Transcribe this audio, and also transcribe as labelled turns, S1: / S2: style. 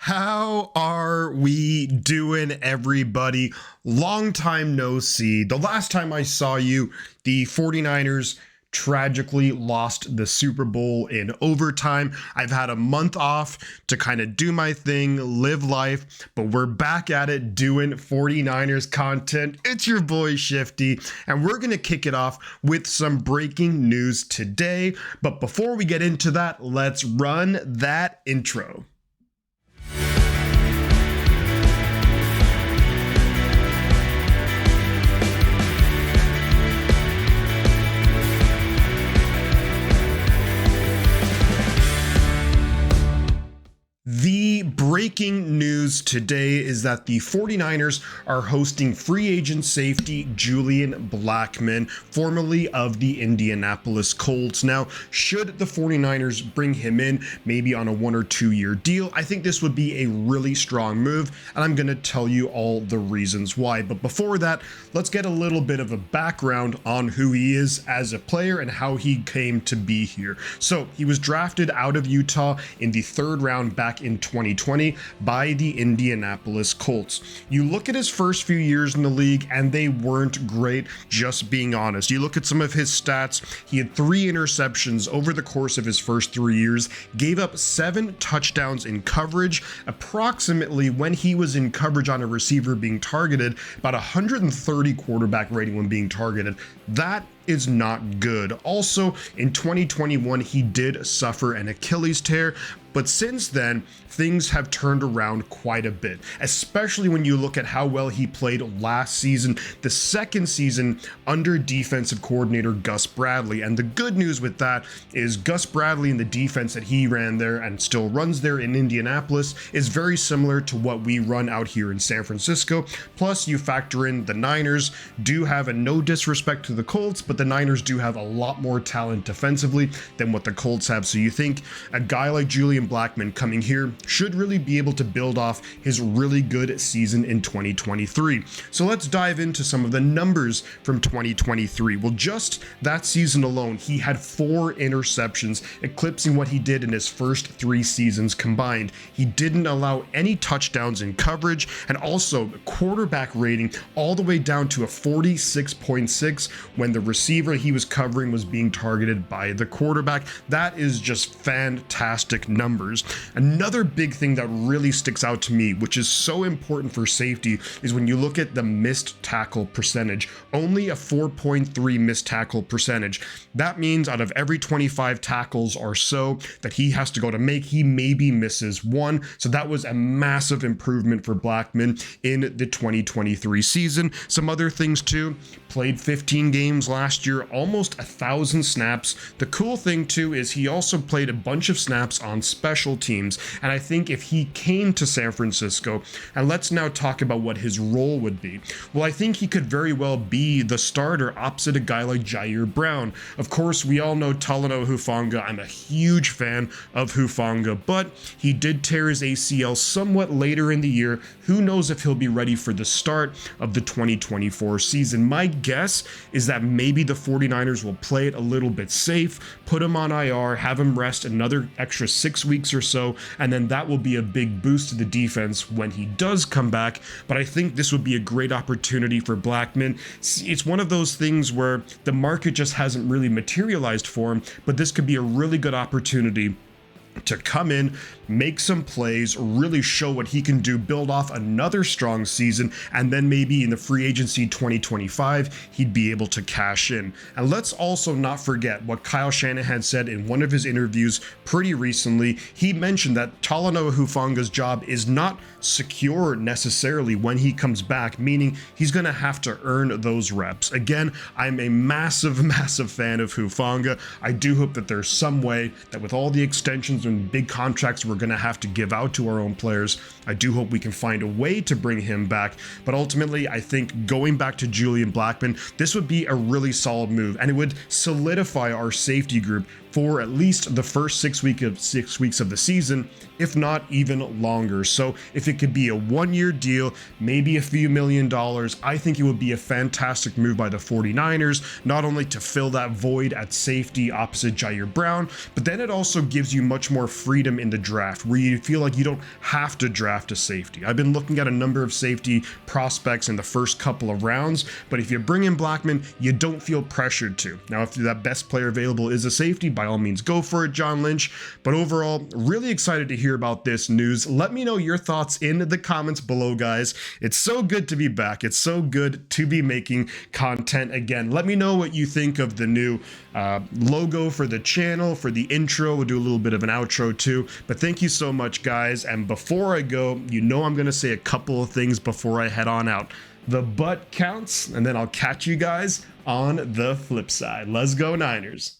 S1: How are we doing, everybody? Long time no see. The last time I saw you, the 49ers tragically lost the Super Bowl in overtime. I've had a month off to kind of do my thing, live life, but we're back at it doing 49ers content. It's your boy Shifty, and we're going to kick it off with some breaking news today. But before we get into that, let's run that intro. The breaking news today is that the 49ers are hosting free agent safety Julian Blackmon, formerly of the Indianapolis Colts. Now, should the 49ers bring him in, maybe on a 1 or 2 year deal, I think this would be a really strong move, and I'm going to tell you all the reasons why. But before that, let's get a little bit of a background on who he is as a player and how he came to be here. So, he was drafted out of Utah in the 3rd round back in 2020 by the Indianapolis Colts. You look at his first few years in the league and they weren't great, just being honest. You look at some of his stats, he had 3 interceptions over the course of his first 3 years, gave up 7 touchdowns in coverage, approximately when he was in coverage on a receiver being targeted, about 130 quarterback rating when being targeted. That is not good. Also, in 2021, he did suffer an Achilles tear, but since then, things have turned around quite a bit, especially when you look at how well he played last season, the second season under defensive coordinator Gus Bradley. And the good news with that is Gus Bradley and the defense that he ran there and still runs there in Indianapolis is very similar to what we run out here in San Francisco. Plus, you factor in the Niners do have, and no disrespect to the Colts, but the Niners do have a lot more talent defensively than what the Colts have. So you think a guy like Julian Blackmon coming here should really be able to build off his really good season in 2023. So let's dive into some of the numbers from 2023. Well, just that season alone, he had 4 interceptions, eclipsing what he did in his first 3 seasons combined. He didn't allow any touchdowns in coverage, and also quarterback rating all the way down to a 46.6 when the receiver he was covering was being targeted by the quarterback. That is just fantastic numbers. Another big thing that really sticks out to me, which is so important for safety, is when you look at the missed tackle percentage. Only a 4.3 missed tackle percentage. That means out of every 25 tackles or so that he has to go to make, he maybe misses 1. So that was a massive improvement for Blackmon in the 2023 season. Some other things too, played 15 games last year, almost 1,000 snaps. The cool thing too is he also played a bunch of snaps on special teams, and I think if he came to San Francisco, and let's now talk about what his role would be. Well, I think he could very well be the starter opposite a guy like Jair Brown. Of course, we all know Talanoa Hufanga. I'm a huge fan of Hufanga, but he did tear his ACL somewhat later in the year. Who knows if he'll be ready for the start of the 2024 season. My guess is that maybe the 49ers will play it a little bit safe, put him on IR, have him rest another extra 6 weeks or so, and then that will be a big boost to the defense when he does come back. But I think this would be a great opportunity for Blackmon. It's one of those things where the market just hasn't really materialized for him, but this could be a really good opportunity to come in, make some plays, really show what he can do, build off another strong season, and then maybe in the free agency 2025, he'd be able to cash in. And let's also not forget what Kyle Shanahan said in one of his interviews pretty recently. He mentioned that Talanoa Hufanga's job is not secure necessarily when he comes back, meaning he's going to have to earn those reps. Again, I'm a massive fan of Hufanga. I do hope that there's some way that with all the extensions and big contracts we're going to have to give out to our own players, I do hope we can find a way to bring him back. But ultimately, I think going back to Julian Blackmon, this would be a really solid move, and it would solidify our safety group for at least the first 6 weeks of the season, if not even longer. So if it could be a 1-year deal, maybe a few $1,000,000, I think it would be a fantastic move by the 49ers, not only to fill that void at safety opposite Jair Brown, but then it also gives you much more freedom in the draft where you feel like you don't have to draft a safety. I've been looking at a number of safety prospects in the first couple of rounds, but if you bring in Blackmon, you don't feel pressured to. Now, if that best player available is a safety, by all means go for it, John Lynch. But overall, really excited to hear about this news. Let me know your thoughts in the comments below, guys. It's so good to be back. It's so good to be making content again. Let me know what you think of the new logo for the channel, for the intro. We'll do a little bit of an outro too. But thank you so much, guys. And before I go, you know I'm going to say a couple of things before I head on out. The butt counts, and then I'll catch you guys on the flip side. Let's go Niners.